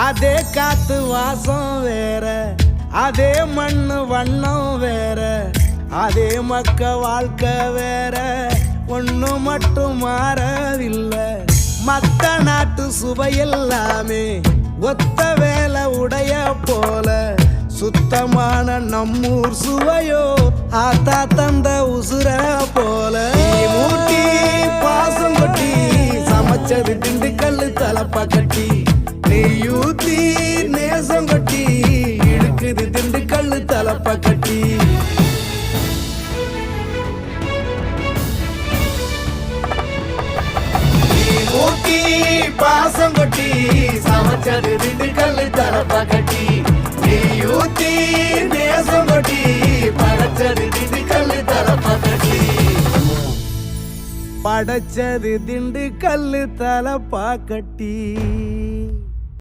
அதே காத்து வாசம் வேற, அதே மண்ணு வண்ணம் வேற, அதே மக்க வாழ்க்கை வேற, ஒண்ணு மட்டும் மாறவில்லை. மத்த நாட்டு சுவையெல்லாமே ஒத்த வேலை உடைய போல, சுத்தமான நம்மூர் சுவையோ ஆத்தா தந்த உசுர போல. மூட்டி பாசம் கொட்டி சமைச்சது திண்டுக்கல் தலப்பா கட்டி, நெய்யூத்தி நேசம் கொட்டி இழுக்குது திண்டுக்கல் தலப்பா கட்டி. மூட்டி பாசம் கொட்டி சமைச்சது திண்டுக்கல் தலப்பா கட்டி, நெய்யூத்தி நேசம் கொட்டி படைச்சது திண்டுக்கல் தலப்பா கட்டி. படைச்சது திண்டுக்கல் தலப்பா கட்டி.